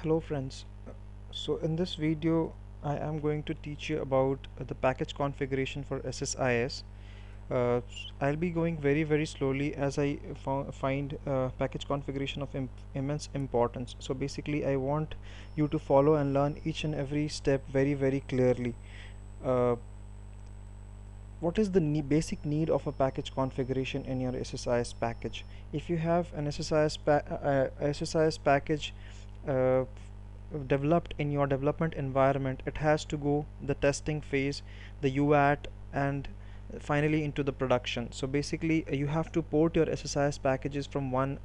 Hello friends. So in this video I am going to teach you about the package configuration for SSIS. I'll be going very slowly as I find package configuration of immense importance. So basically I want you to follow and learn each and every step very clearly. Uh, what is the basic need of a package configuration in your SSIS package? If you have an SSIS package uh, developed in your development environment, it has to go the testing phase, the UAT, and finally into the production. So basically you have to port your SSIS packages from one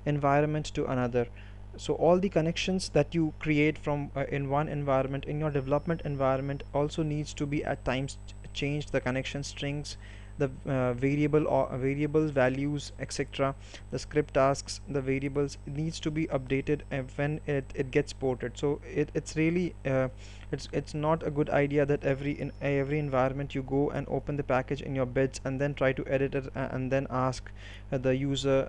environment to another. So all the connections that you create from in one environment in your development environment also needs to be at times changed, the connection strings, the variable or variable values, etc. The script tasks, the variables needs to be updated when it gets ported. So it's really it's not a good idea that in every environment you go and open the package in your bids and then try to edit it and then ask the user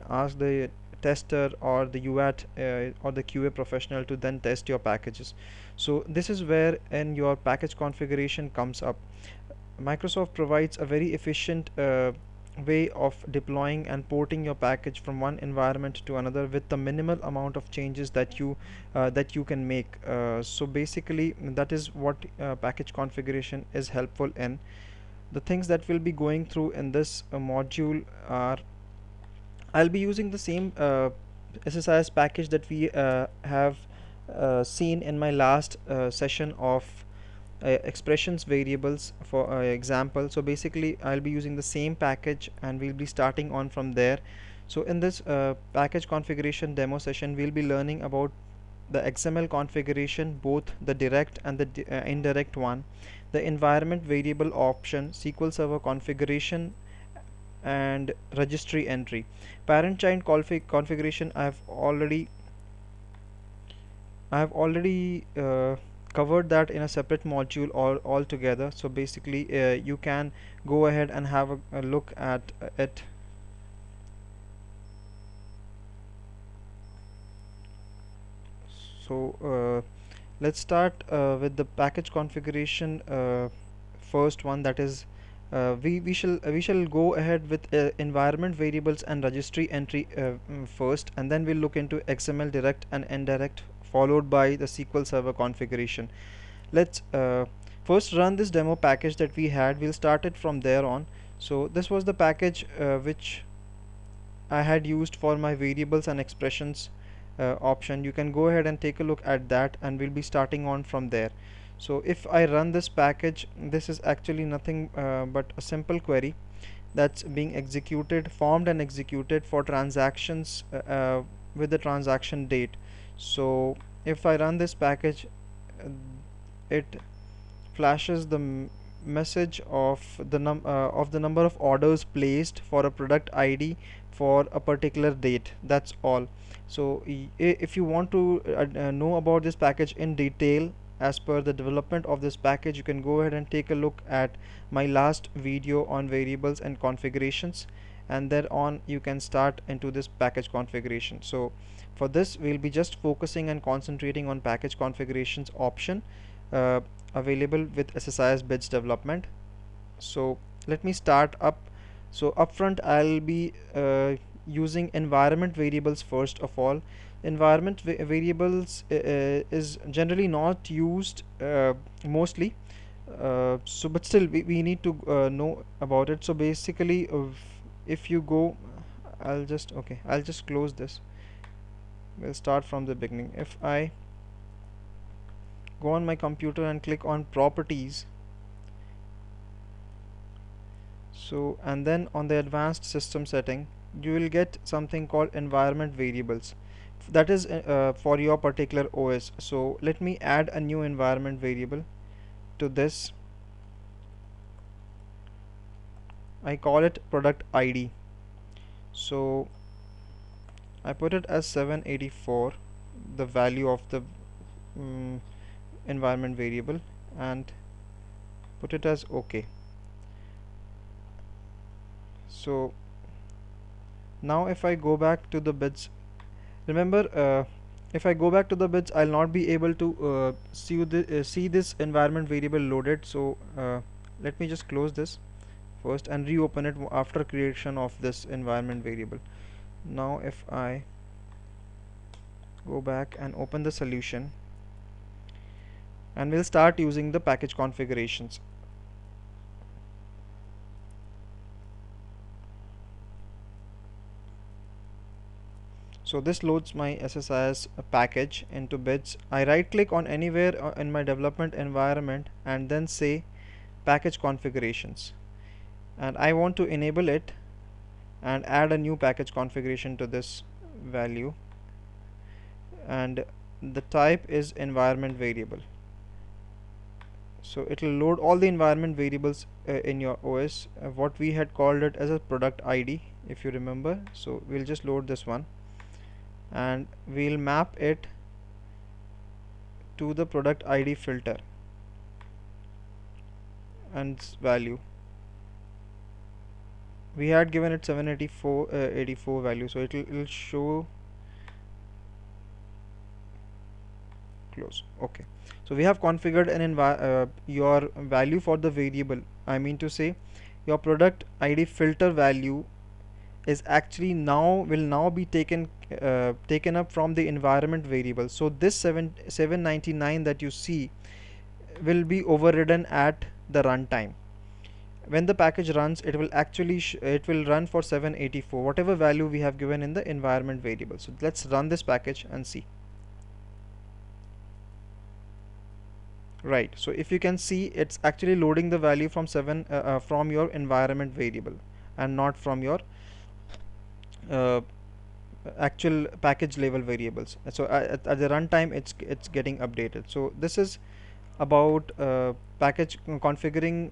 ask the tester or the UAT or the QA professional to then test your packages. So this is where in your package configuration comes up. Microsoft provides a very efficient way of deploying and porting your package from one environment to another with the minimal amount of changes that you can make. So basically that is what package configuration is helpful in. The things that we'll be going through in this module are, I'll be using the same SSIS package that we have seen in my last session of expressions variables for example. So basically I'll be using the same package and we'll be starting on from there. So in this package configuration demo session we'll be learning about the XML configuration, both the direct and the indirect one, the environment variable option, SQL Server configuration, and registry entry. Parent child configuration I have already covered that in a separate module all together. So basically you can go ahead and have a look at it. So let's start with the package configuration first one, that is we shall go ahead with environment variables and registry entry first, and then we'll look into XML direct and indirect, followed by the SQL Server configuration. Let's first run this demo package that we had. We'll start it from there on. So this was the package which I had used for my variables and expressions option. You can go ahead and take a look at that, and we'll be starting on from there. So if I run this package, this is actually nothing but a simple query that's being executed, formed and executed for transactions with the transaction date. So if I run this package, uh, it flashes the message of the number of orders placed for a product ID for a particular date. That's all. So if you want to know about this package in detail as per the development of this package, you can go ahead and take a look at my last video on variables and configurations, and thereon you can start into this package configuration. So for this we'll be just focusing and concentrating on package configurations option uh, available with SSIS bids development. So let me start up. So upfront I'll be using environment variables first of all. Environment variables is generally not used mostly, so but still we need to know about it. So basically if you go, I'll just close this. We'll start from the beginning. If I go on my computer and click on properties, so and then on the advanced system setting, you will get something called environment variables. That is for your particular OS. So let me add a new environment variable to this. I call it product ID. So I put it as 784, the value of the um, environment variable, and put it as OK. So now if I go back to the bids, remember if I go back to the bits, I'll not be able to see this environment variable loaded. So let me just close this first and reopen it after creation of this environment variable. Now if I go back and open the solution, and we'll start using the package configurations. So this loads my SSIS package into bits. I right click on anywhere in my development environment and then say package configurations, and I want to enable it and add a new package configuration to this value, and the type is environment variable. So it will load all the environment variables in your OS, what we had called it as a product ID, if you remember. So we'll just load this one and we'll map it to the product ID filter and value. We had given it 784 value, so it'll show close. Okay, so we have configured an your value for the variable. I mean to say your product ID filter value is actually will now be taken up from the environment variable. So this 799 that you see will be overridden at the runtime. When the package runs, it will actually it will run for 784, whatever value we have given in the environment variable. So let's run this package and see. Right, so if you can see, it's actually loading the value from from your environment variable and not from your uh, actual package level variables. So at the runtime, it's getting updated. So this is about package configuring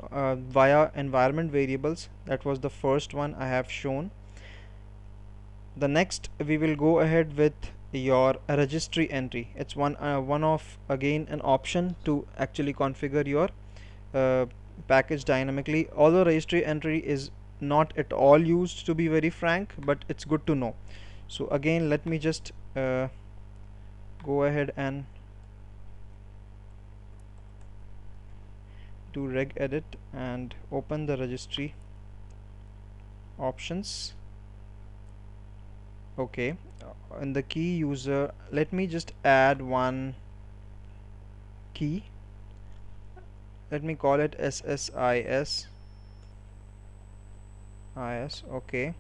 via environment variables. That was the first one I have shown. The next, we will go ahead with your registry entry. It's one of again an option to actually configure your package dynamically, although registry entry is not at all used, to be very frank, but it's good to know. So again, let me just go ahead and do reg edit and open the registry options. Okay, in the key user, let me just add one key. Let me call it SSIS. Okay,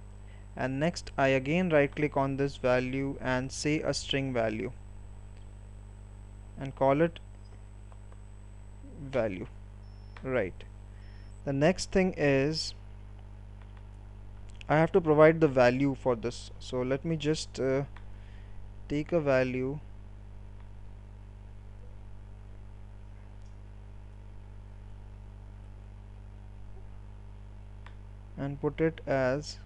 and next I again right click on this value and say a string value and call it value. Right, the next thing is I have to provide the value for this. So let me just take a value and put it as,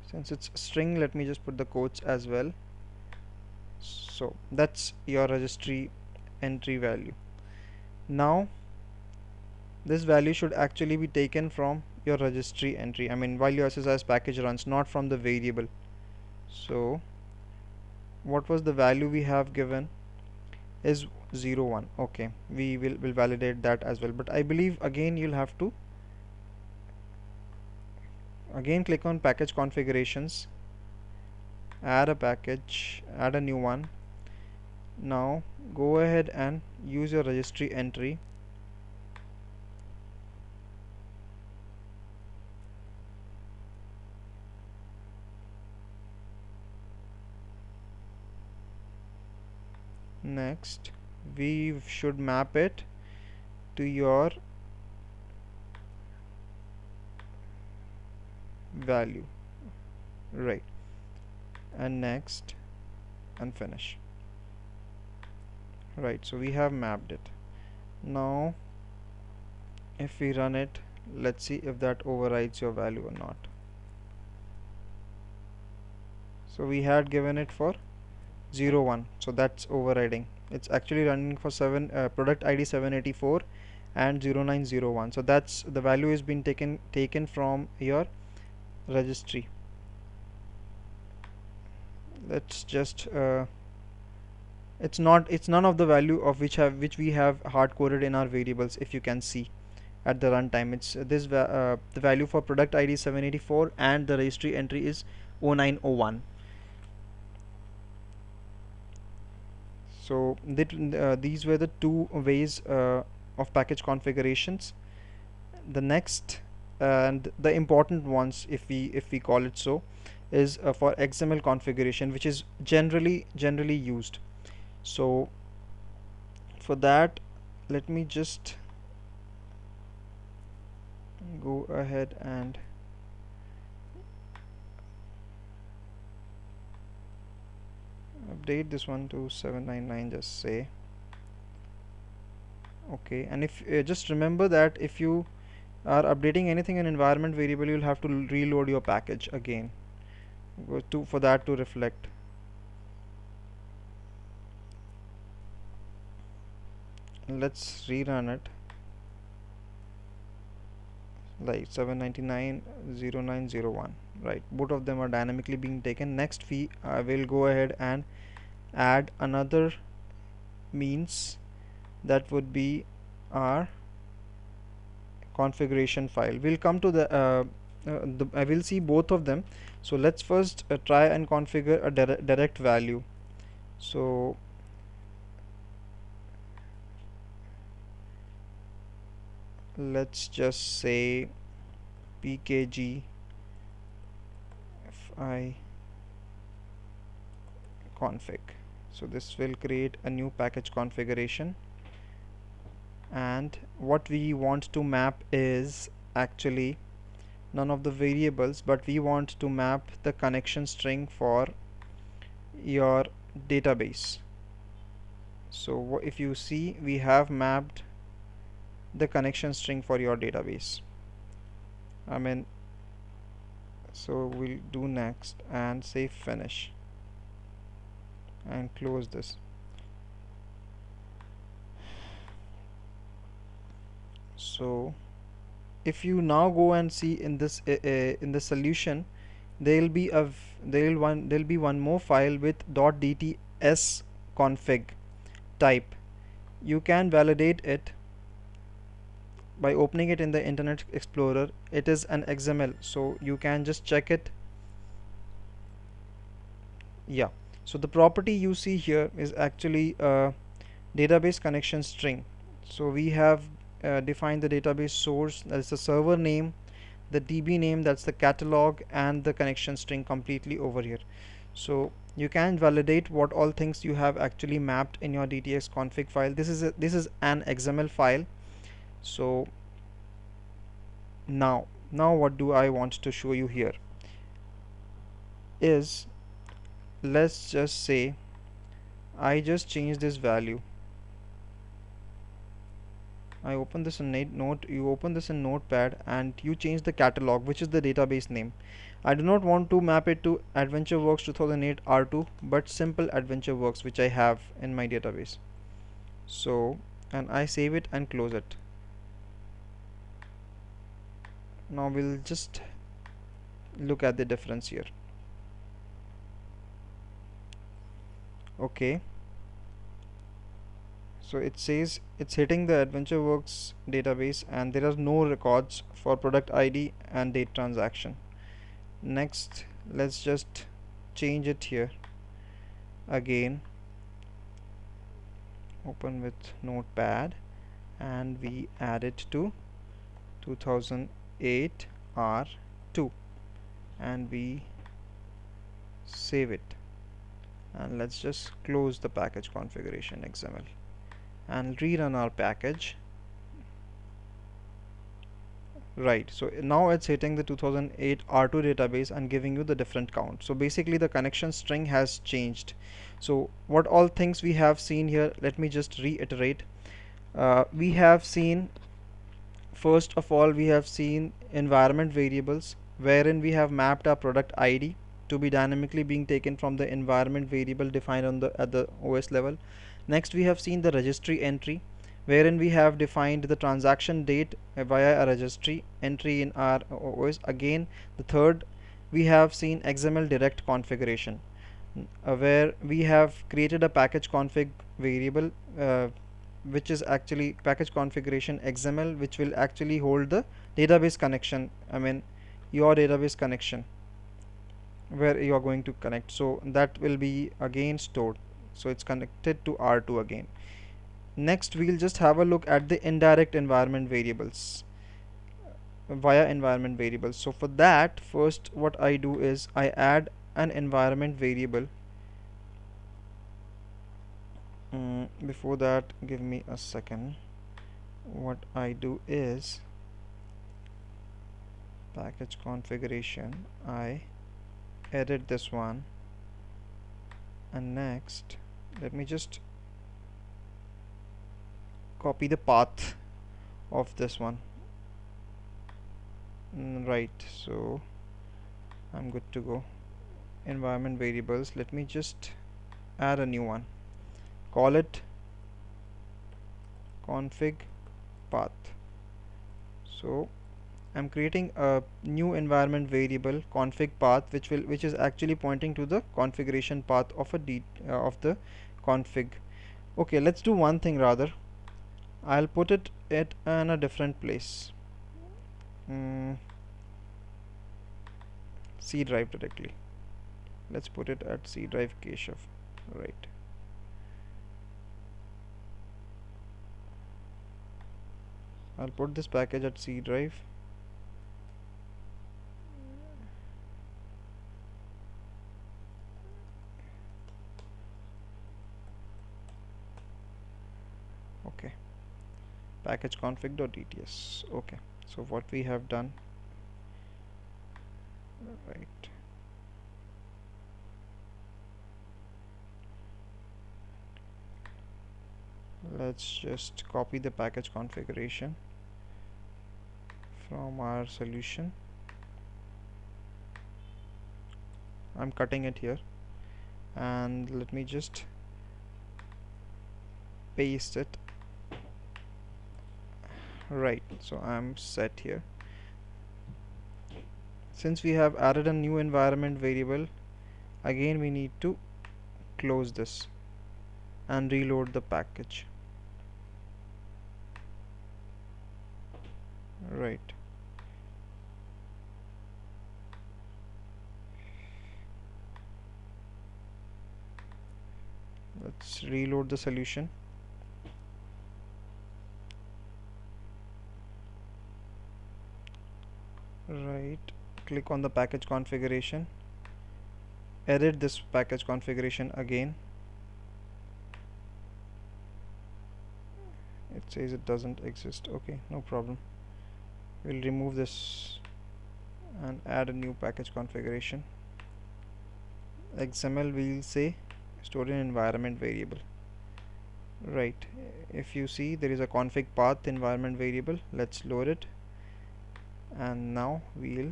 since it's string, let me just put the quotes as well. So that's your registry entry value. Now this value should actually be taken from your registry entry, I mean while your SSIS package runs, not from the variable. So what was the value we have given is 01. Okay, we will validate that as well, but I believe again you'll have to again click on package configurations, add a package, add a new one. Now go ahead and use your registry entry. Next, we should map it to your value. Right, and next and finish. Right, so we have mapped it. Now if we run it, let's see if that overrides your value or not. So we had given it for 01, so that's overriding. It's actually running for product ID 784 and 0901. So that's the value is being taken from your registry. let's just it's none of the value of which we have hard coded in our variables. If you can see at the runtime, it's the value for product ID is 784 and the registry entry is 0901. So these were the two ways of package configurations. The next and the important ones, if we call it so, is for XML configuration, which is generally used. So for that, let me just go ahead and update this one to 799, just say. Okay, and if just remember that if you are updating anything in environment variable, you'll have to reload your package again for that to reflect. Let's rerun it, like 799.0901. right, both of them are dynamically being taken. Next, we will go ahead and add another means, that would be our configuration file. We'll come to I will see both of them. So let's first try and configure a direct value. So let's just say pkg fi config. So this will create a new package configuration, and what we want to map is actually none of the variables, but we want to map the connection string for your database. So if you see, we have mapped the connection string for your database. So we'll do next and say finish and close this. So if you now go and see in this in the solution, there'll be one more file with .dts config type. You can validate it by opening it in the Internet Explorer. It is an XML, so you can just check it. Yeah, so the property you see here is actually a database connection string. So we have defined the database source, that's the server name, the DB name, that's the catalog, and the connection string completely over here. So you can validate what all things you have actually mapped in your DTS config file. This is an XML file. So now what do I want to show you here is, let's just say I just change this value. I open this in you open this in Notepad and you change the catalog, which is the database name. I do not want to map it to AdventureWorks 2008 R2, but simple AdventureWorks, which I have in my database. So, and I save it and close it. Now we'll just look at the difference here. Okay, so it says it's hitting the AdventureWorks database and there are no records for product ID and date transaction. Next, let's just change it here again. Open with Notepad and we add it to 2008 R2 and we save it, and let's just close the package configuration XML and rerun our package. Right, so now it's hitting the 2008 R2 database and giving you the different count. So basically the connection string has changed. So what all things we have seen here, let me just reiterate. We have seen, first of all, we have seen environment variables, wherein we have mapped our product ID to be dynamically being taken from the environment variable defined on at the OS level. Next, we have seen the registry entry, wherein we have defined the transaction date via a registry entry in our OS. Again, the third, we have seen XML direct configuration. where we have created a package config variable, which is actually package configuration XML, which will actually hold the database connection, I mean your database connection where you are going to connect. So that will be again stored, so it's connected to R2 again. Next we'll just have a look at the indirect environment variables via environment variables. So for that, first what I do is I add an environment variable. Before that, give me a second. What I do is package configuration, I edit this one, and next let me just copy the path of this one. Right, so I'm good to go. Environment variables, let me just add a new one, call it config path. So I'm creating a new environment variable config path, which is actually pointing to the configuration path of of the config. Okay, let's do one thing rather. I'll put it in a different place. C drive directly. Let's put it at C drive Keshav. Right. I'll put this package at C drive. Okay. Package config.dts. Okay. So what we have done, right. Let's just copy the package configuration from our solution. I'm cutting it here, and let me just paste it. Right, so I'm set here. Since we have added a new environment variable, again we need to close this and reload the package. Right. Let's reload the solution. Right, click on the package configuration, edit this package configuration again. It says it doesn't exist. Okay, no problem. We'll remove this and add a new package configuration. XML, we'll say store in environment variable. Right, if you see, there is a config path environment variable. Let's load it, and now we'll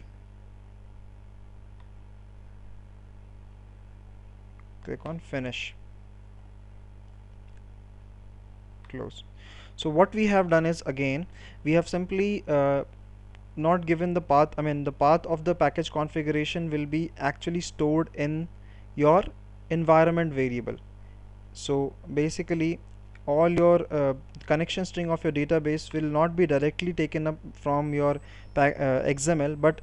click on finish, close. So what we have done is, again we have simply not given the path, I mean the path of the package configuration will be actually stored in your environment variable. So basically all your connection string of your database will not be directly taken up from your XML, but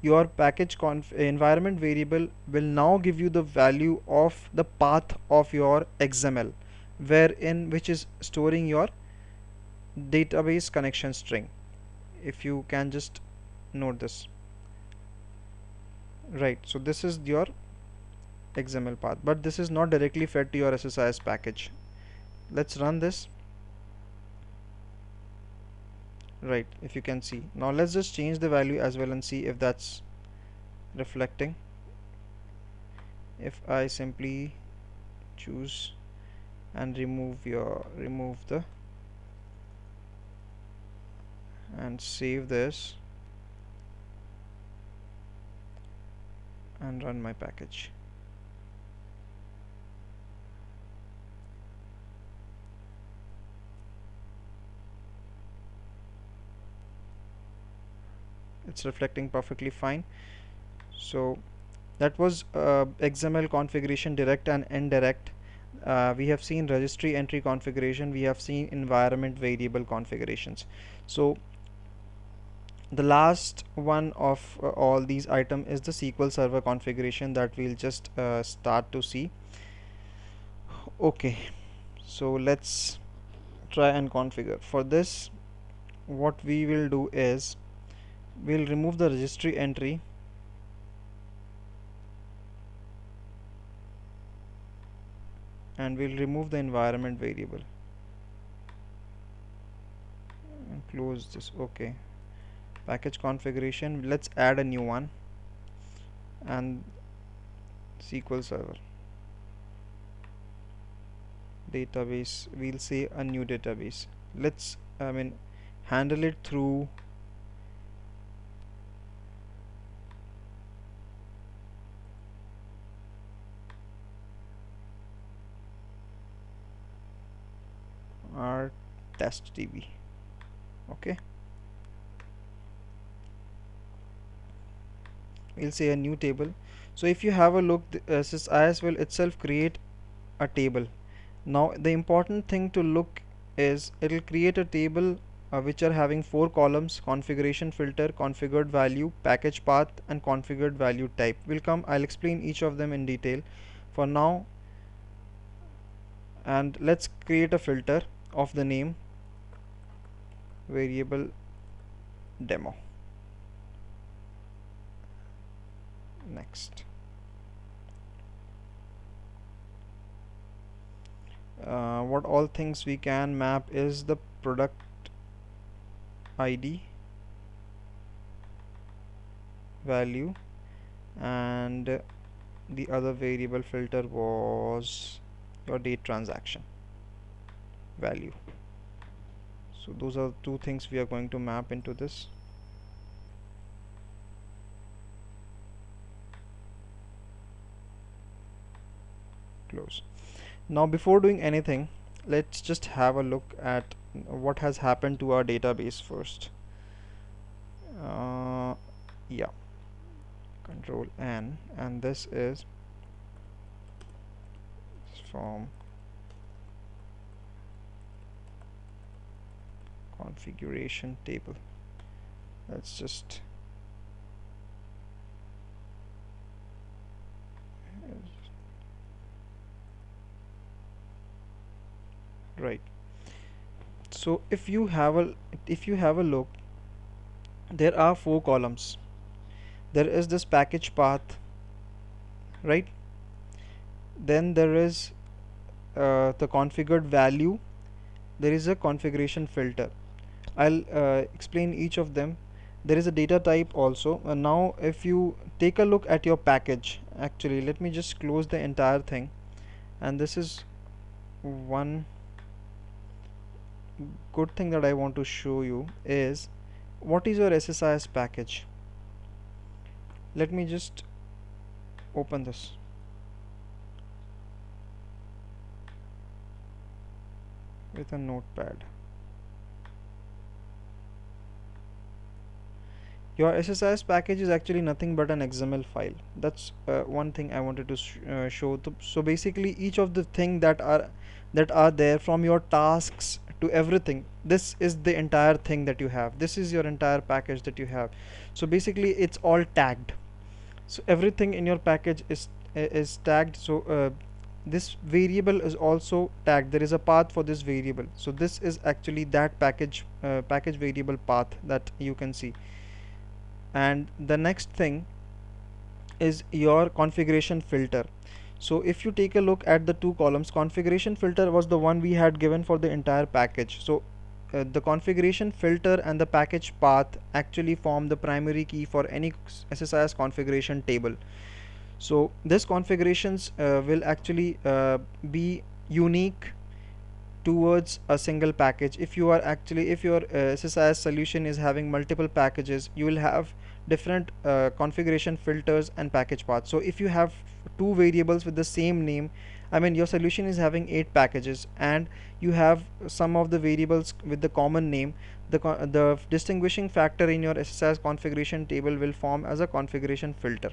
your package environment variable will now give you the value of the path of your XML, wherein which is storing your database connection string. If you can just note this. Right, so this is your XML path, but this is not directly fed to your SSIS package. Let's run this. Right, if you can see. Now let's just change the value as well and see if that's reflecting. If I simply choose and remove the and save this and run my package. It's reflecting perfectly fine. So That was XML configuration, direct and indirect. We have seen registry entry configuration, we have seen environment variable configurations. So the last one of all these items is the SQL Server configuration that we'll just start to see. Okay, so let's try and configure. For this, what we will do is we'll remove the registry entry and we'll remove the environment variable and close this. Okay, package configuration, let's add a new one, and SQL Server database, we'll say a new database. Let's handle it through our test DB. Okay, we'll say a new table. So if you have a look, the SSIS will itself create a table. Now the important thing to look is it will create a table which are having 4 columns: configuration filter, configured value, package path, and configured value type. I'll explain each of them in detail for now. And let's create a filter of the name variable demo. Next, what all things we can map is the product ID, value, and the other variable filter was your date transaction value. So those are two things we are going to map into this. Close. Now before doing anything, let's just have a look at what has happened to our database first. Yeah, control N, and this is from configuration table. Let's just right. So if you have a look, there are 4 columns. There is this package path, right? Then there is the configured value. There is a configuration filter. I'll explain each of them. There is a data type also. Now if you take a look at your package, actually let me just close the entire thing, and this is one good thing that I want to show you is what is your SSIS package. Let me just open this. With a notepad. Your SSIS package is actually nothing but an XML file. That's one thing I wanted to show. So basically each of the thing that are there, from your tasks to everything, this is the entire thing that you have. This is your entire package that you have. So basically it's all tagged. So everything in your package is tagged. So this variable is also tagged. There is a path for this variable. So this is actually that package variable path that you can see. And the next thing is your configuration filter. So if you take a look at the 2 columns, configuration filter was the one we had given for the entire package. So the configuration filter and the package path actually form the primary key for any SSIS configuration table. So this configurations will actually be unique towards a single package. If your SSIS solution is having multiple packages, you will have different configuration filters and package paths. So if you have 2 variables with the same name, your solution is having 8 packages and you have some of the variables with the common name, the distinguishing factor in your SSIS configuration table will form as a configuration filter.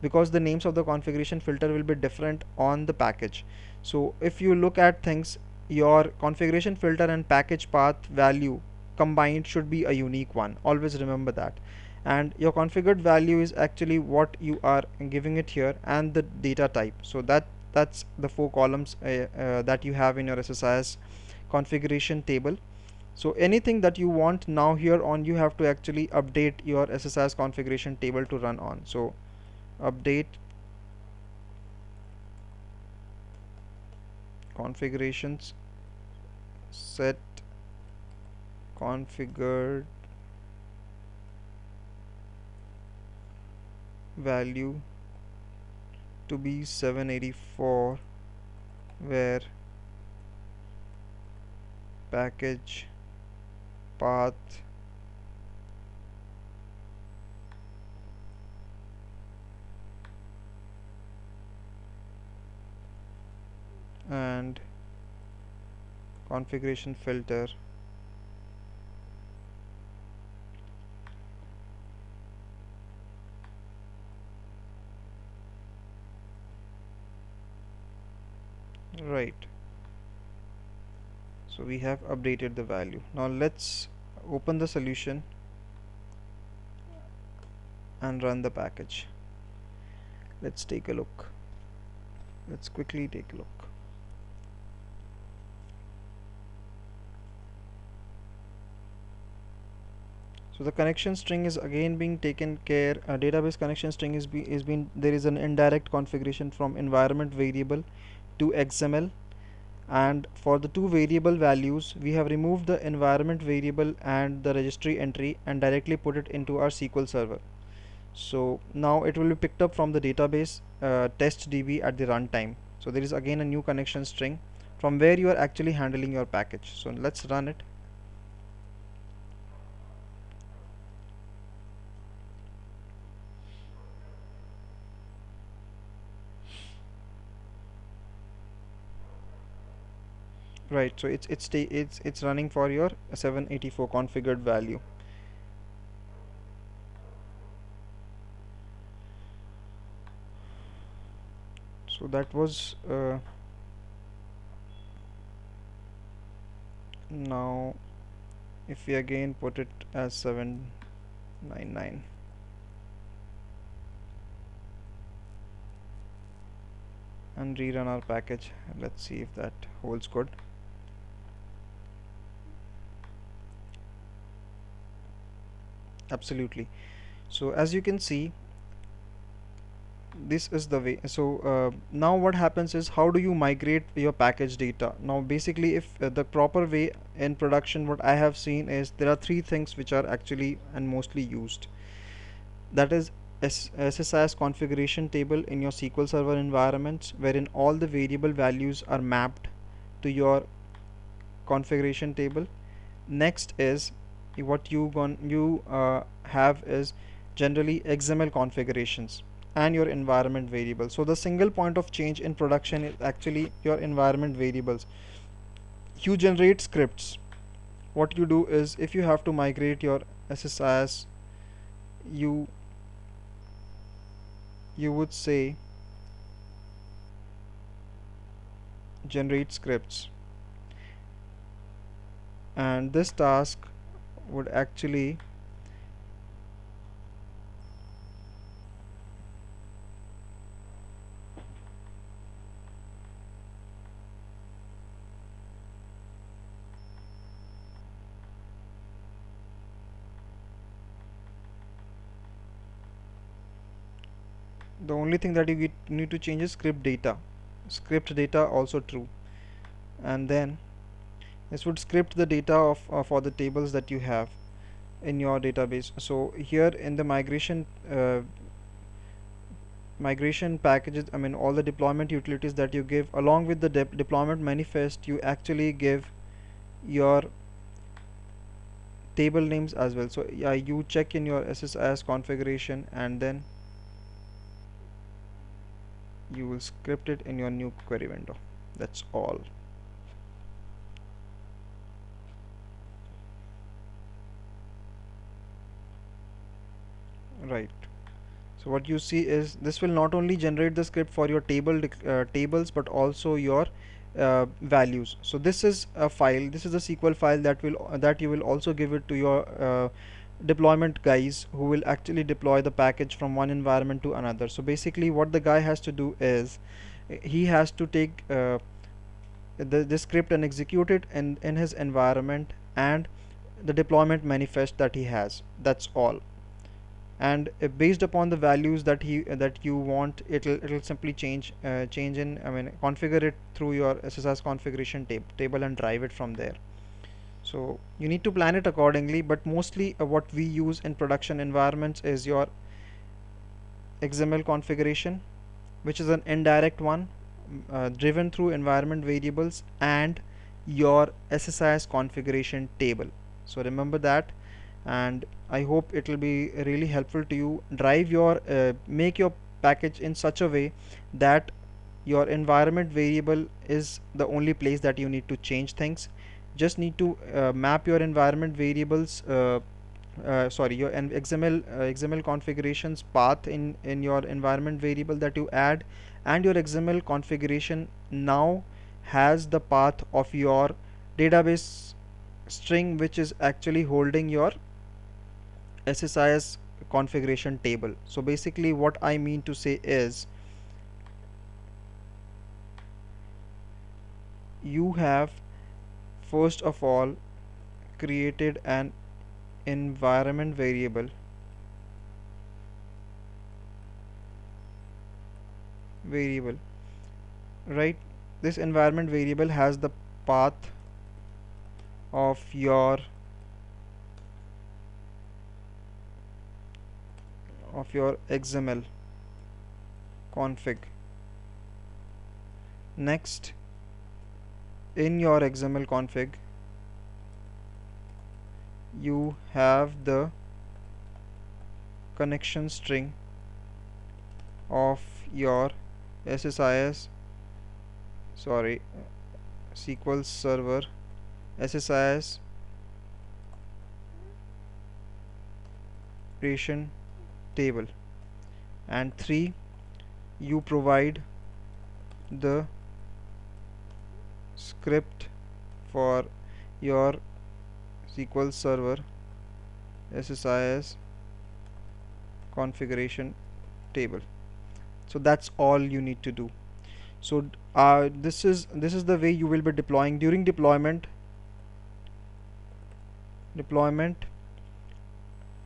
because the names of the configuration filter will be different on the package. So if you look at things, your configuration filter and package path value combined should be a unique one. Always remember that. And your configured value is actually what you are giving it here, and the data type. So that's the 4 columns that you have in your SSIS configuration table. So anything that you want now, here on you have to actually update your SSIS configuration table to run on. So update configurations, set configured value to be 784, where package path and configuration filter right. So we have updated the value. Now let's open the solution and run the package. Let's take a look. Let's quickly take a look. So the connection string is again being taken care. Database connection string is been there is an indirect configuration from environment variable to XML, and for the two variable values we have removed the environment variable and the registry entry and directly put it into our SQL Server. So now it will be picked up from the database test DB at the runtime. So there is again a new connection string from where you are actually handling your package. So let's run it. Right, so it's running for your 784 configured value. So that was now if we again put it as 799 and rerun our package, let's see if that holds good. Absolutely. So as you can see, this is the way. So now what happens is, how do you migrate your package data? Now basically, if the proper way in production, what I have seen is there are three things which are actually and mostly used. That is SSIS configuration table in your SQL Server environments, wherein all the variable values are mapped to your configuration table. Next is what you have is generally XML configurations and your environment variable. So the single point of change in production is actually your environment variables. You generate scripts. What you do is, if you have to migrate your SSIS, you would say generate scripts, and this task would actually the only thing that you need to change is script data also true, and then this would script the data of for the tables that you have in your database. So here in the migration packages, I mean all the deployment utilities that you give, along with the deployment manifest, you actually give your table names as well. So yeah, you check in your SSIS configuration and then you will script it in your new query window. That's all. Right. So what you see is this will not only generate the script for your tables but also your values. So this is a file, this is a SQL file that you will also give it to your deployment guys who will actually deploy the package from one environment to another. So basically what the guy has to do is he has to take the script and execute it in his environment and the deployment manifest that he has. That's all. And based upon the values that you want, it'll simply change in, I mean, configure it through your SSIS configuration table and drive it from there. So you need to plan it accordingly, but mostly what we use in production environments is your XML configuration, which is an indirect one, driven through environment variables, and your SSIS configuration table. So remember that, and I hope it will be really helpful to you. Make your package in such a way that your environment variable is the only place that you need to change things. Just need to map your environment variables, sorry, your XML configurations path in your environment variable that you add, and your XML configuration now has the path of your database string, which is actually holding your SSIS configuration table. So basically what I mean to say is, you have first of all created an environment variable, right? This environment variable has the path of your XML config. Next, in your XML config you have the connection string of your SSIS, sorry, SQL Server SSIS configuration table, and 3, you provide the script for your SQL Server SSIS configuration table. So that's all you need to do. So this is the way you will be deploying. During deployment,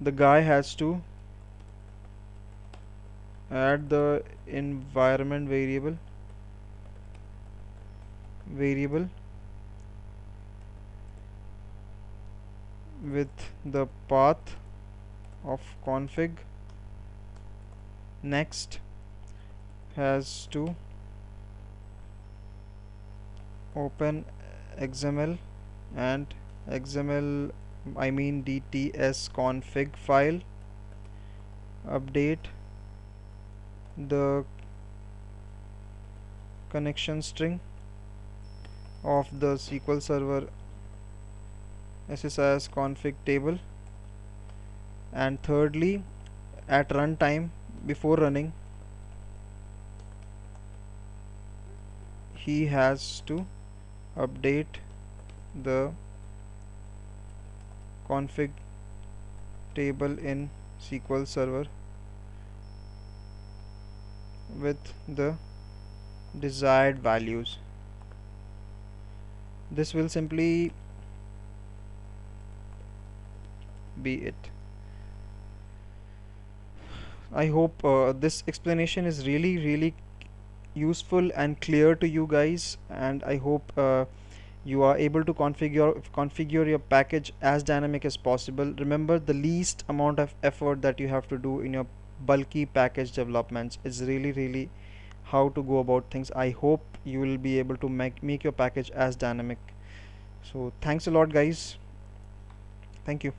the guy has to add the environment variable with the path of config. Next, has to open XML and XML, I mean DTS config file, update the connection string of the SQL Server SSIS config table, and thirdly, at runtime, before running, he has to update the config table in SQL Server with the desired values. This will simply be it. I hope this explanation is really useful and clear to you guys, and I hope you are able to configure your package as dynamic as possible. Remember, the least amount of effort that you have to do in your bulky package developments is really how to go about things. I hope you will be able to make your package as dynamic. So thanks a lot guys. Thank you.